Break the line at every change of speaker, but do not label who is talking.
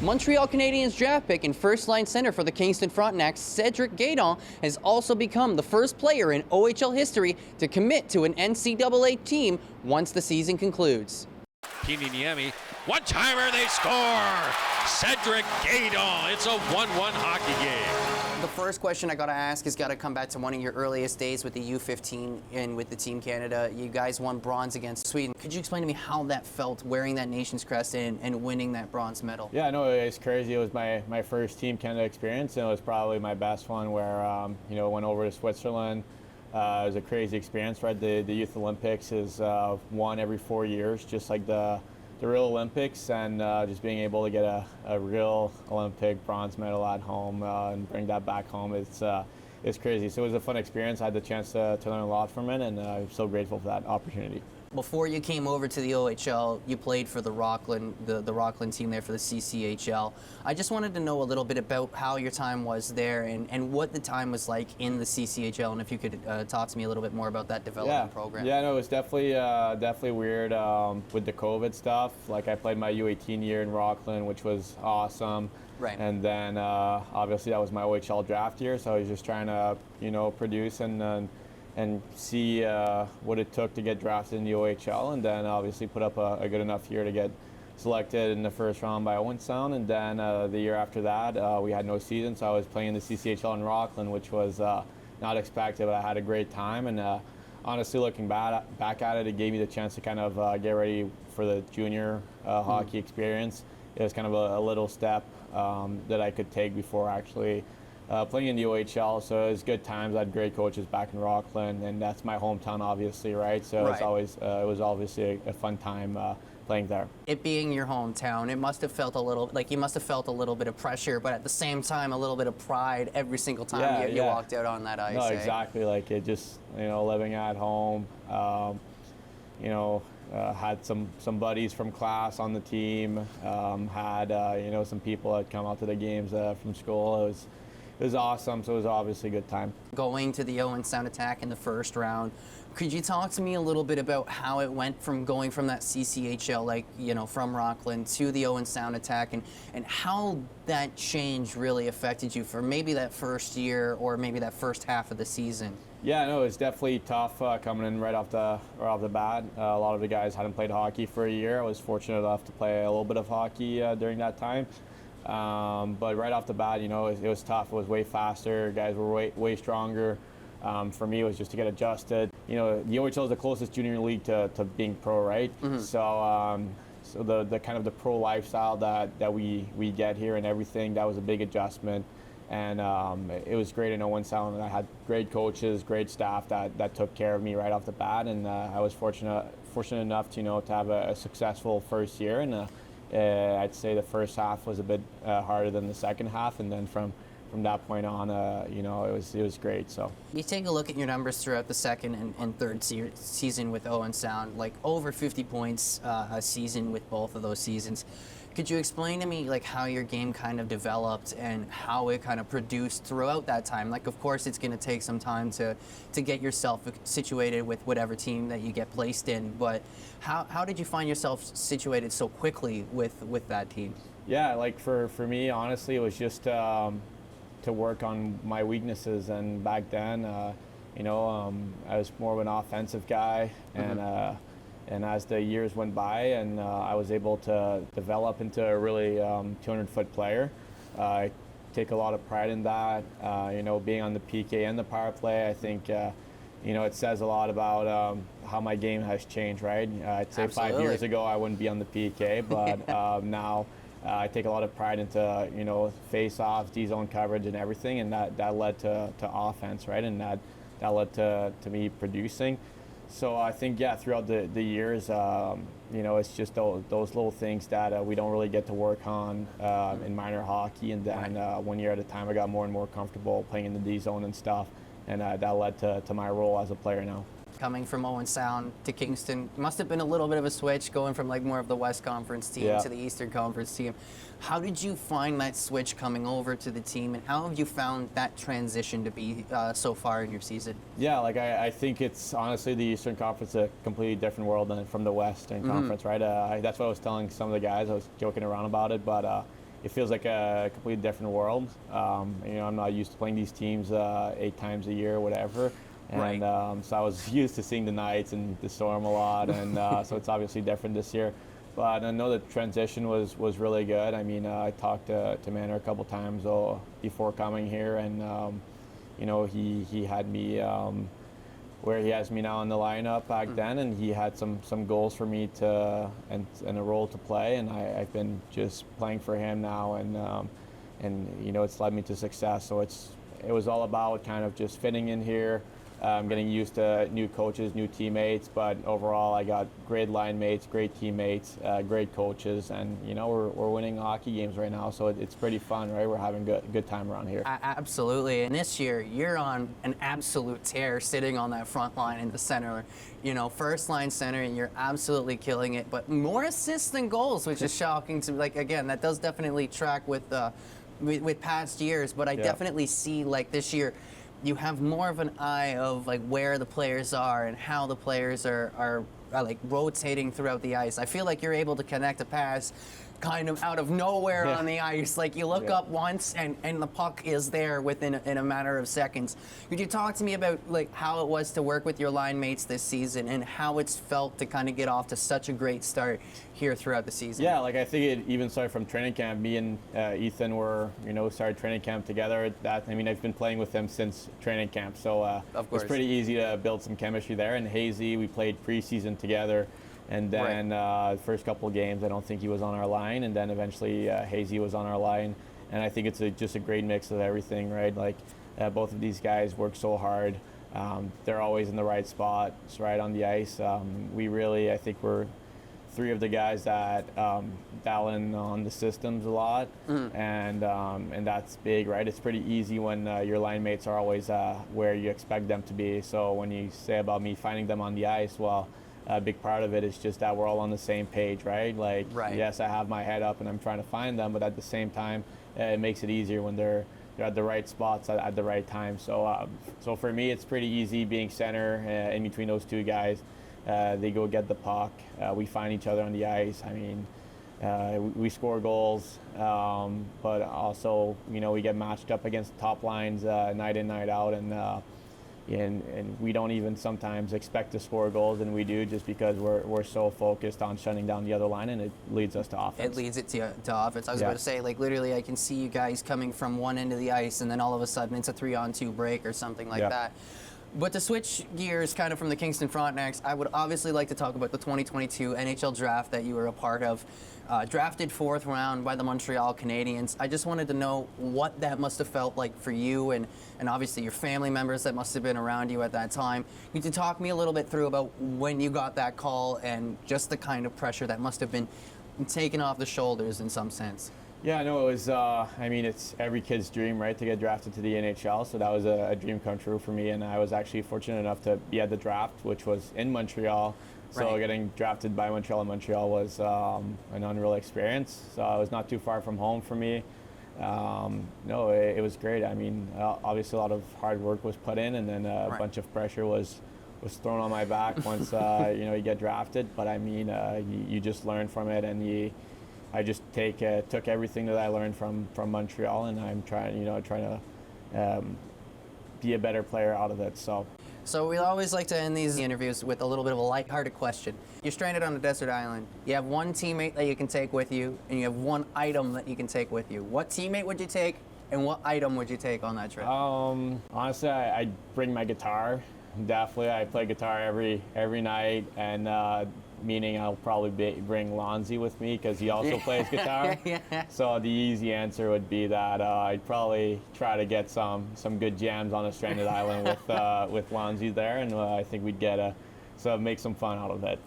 Montreal Canadiens draft pick and first-line center for the Kingston Frontenacs, Cedrick Guindon, has also become the first player in OHL history to commit to an NCAA team once the season concludes.
Niemi, one-timer, they score! Cedrick Guindon, it's a 1-1 hockey game.
The first question I got to ask has got to come back to one of your earliest days with the U15 and with the Team Canada. You guys won bronze against Sweden. Could you explain to me how that felt, wearing that nation's crest and winning that bronze medal?
Yeah, no, it's crazy. It was my first Team Canada experience, and it was probably my best one where, went over to Switzerland. It was a crazy experience, right? The Youth Olympics is one every 4 years, just like the real Olympics, and just being able to get a real Olympic bronze medal at home and bring that back home, it's crazy. So it was a fun experience. I had the chance to learn a lot from it, and I'm so grateful for that opportunity.
Before you came over to the OHL, you played for the Rockland team there for the CCHL. I just wanted to know a little bit about how your time was there and what the time was like in the CCHL, and if you could talk to me a little bit more about that development program.
Yeah, no, it was definitely weird with the COVID stuff. Like, I played my U18 year in Rockland, which was awesome.
Right.
And then obviously that was my OHL draft year, so I was just trying to produce and see what it took to get drafted in the OHL, and then obviously put up a good enough year to get selected in the first round by Owen Sound. And then the year after that, we had no season, so I was playing the CCHL in Rockland, which was not expected, but I had a great time. And honestly, looking back at it, it gave me the chance to kind of get ready for the junior hockey experience. It was kind of a little step that I could take before actually playing in the OHL, so it was good times. I had great coaches back in Rockland, and that's my hometown, obviously, right? So
right.
It was obviously a fun time playing there.
It being your hometown, it must have felt a little like you must have felt a little bit of pressure, but at the same time, a little bit of pride every single time you walked out on that ice.
No, exactly. Like, it just living at home. Had some buddies from class on the team. Had some people that come out to the games from school. It was awesome, so it was obviously a good time. Going
to the Owen Sound Attack in the first round, could you talk to me a little bit about how it went from going from that CCHL, from Rockland to the Owen Sound Attack, and how that change really affected you for maybe that first year or maybe that first half of the season?
Yeah, no, it's definitely tough coming in right off the bat. A lot of the guys hadn't played hockey for a year. I was fortunate enough to play a little bit of hockey during that time. But right off the bat, it was tough. It was way faster. Guys were way stronger. For me, it was just to get adjusted. The OHL is the closest junior league to being pro, right? Mm-hmm. So the kind of the pro lifestyle that we get here and everything, that was a big adjustment. And it was great in Owen Sound. I had great coaches, great staff that took care of me right off the bat, and I was fortunate enough to have a successful first year. And I'd say the first half was a bit harder than the second half, and then from that point on, it was great. So
you take a look at your numbers throughout the second and third season with Owen Sound, like over 50 points a season with both of those seasons. Could you explain to me how your game kind of developed and how it kind of produced throughout that time? Like, of course, it's going to take some time to get yourself situated with whatever team that you get placed in, but how did you find yourself situated so quickly with that team?
Yeah, like for me, honestly, it was just to work on my weaknesses. And back then, I was more of an offensive guy, mm-hmm. And as the years went by, and I was able to develop into a really 200-foot player. I take a lot of pride in that. Being on the PK and the power play, I think it says a lot about how my game has changed, right? I'd say Absolutely. 5 years ago I wouldn't be on the PK, but now I take a lot of pride into face-offs, D-zone coverage, and everything, and that led to offense, right? And that led to me producing. So I think, throughout the years, it's just those little things that we don't really get to work on in minor hockey. And then 1 year at a time, I got more and more comfortable playing in the D-zone and stuff. And that led to my role as a player now.
Coming from Owen Sound to Kingston, must have been a little bit of a switch going from more of the West Conference team to the Eastern Conference team. How did you find that switch coming over to the team, and how have you found that transition to be so far in your season?
Yeah, I think it's honestly the Eastern Conference a completely different world than from the Western mm-hmm. Conference, right? That's what I was telling some of the guys. I was joking around about it, but it feels like a completely different world. I'm not used to playing these teams 8 times a year or whatever. And so I was used to seeing the Knights and the Storm a lot, and so it's obviously different this year. But I know the transition was really good. I mean, I talked to Manor a couple times before coming here, and he had me where he has me now in the lineup back then, and he had some goals for me and a role to play, and I've been just playing for him now, and it's led me to success. So it was all about kind of just fitting in here. Getting used to new coaches, new teammates, but overall I got great line mates, great teammates, great coaches, and we're winning hockey games right now, so it's pretty fun, right? We're having a good time around here.
Absolutely, and this year you're on an absolute tear, sitting on that front line in the center, first line center, and you're absolutely killing it. But more assists than goals, which is shocking to again, that does definitely track with past years, but I definitely see this year. You have more of an eye of where the players are and how the players are rotating throughout the ice. I feel like you're able to connect a pass kind of out of nowhere on the ice. You look up once and the puck is there in a matter of seconds. Could you talk to me about how it was to work with your line mates this season and how it's felt to kind of get off to such a great start here throughout the season?
Yeah, I think it even started from training camp. Me and Ethan were, started training camp together. I've been playing with him since training camp, so it was pretty easy to build some chemistry there. And Hazy, we played preseason together. And then the first couple of games, I don't think he was on our line. And then eventually Hazy was on our line. And I think it's just a great mix of everything, right? Both of these guys work so hard. They're always in the right spots, right on the ice. I think we're 3 of the guys that dial in on the systems a lot. And that's big, right? It's pretty easy when your line mates are always where you expect them to be. So when you say about me finding them on the ice, well, a big part of it is just that we're all on the same page, right? Yes, I have my head up and I'm trying to find them, but at the same time, it makes it easier when they're at the right spots at the right time. So for me, it's pretty easy being center in between those 2 guys. They go get the puck. We find each other on the ice. I mean, we score goals, but also, we get matched up against top lines night in, night out, and we don't even sometimes expect to score goals, and we do just because we're so focused on shutting down the other line, and it leads us to offense.
It leads it to offense. I was about to say, literally, I can see you guys coming from one end of the ice, and then all of a sudden it's a 3-on-2 break or something like that. But to switch gears kind of from the Kingston Frontenacs, I would obviously like to talk about the 2022 NHL draft that you were a part of. Drafted 4th round by the Montreal Canadiens. I just wanted to know what that must have felt like for you and obviously your family members that must have been around you at that time. Could you talk me a little bit through about when you got that call and just the kind of pressure that must have been taken off the shoulders in some sense?
Yeah, no, it was, it's every kid's dream, right, to get drafted to the NHL. So that was a dream come true for me. And I was actually fortunate enough to be at the draft, which was in Montreal. So getting drafted by Montreal in Montreal was an unreal experience. So it was not too far from home for me. It was great. I mean, obviously a lot of hard work was put in, and then a bunch of pressure was thrown on my back once you get drafted. But I mean, you just learn from it, and I just took everything that I learned from Montreal, and I'm trying to be a better player out of it.
So we always like to end these interviews with a little bit of a lighthearted question. You're stranded on a desert island. You have one teammate that you can take with you, and you have one item that you can take with you. What teammate would you take, and what item would you take on that trip?
Honestly, I'd bring my guitar. Definitely, I play guitar every night, and meaning I'll probably bring Lonzy with me because he also plays guitar. So the easy answer would be that I'd probably try to get some good jams on a stranded island with Lonzy there, and I think we'd make some fun out of it.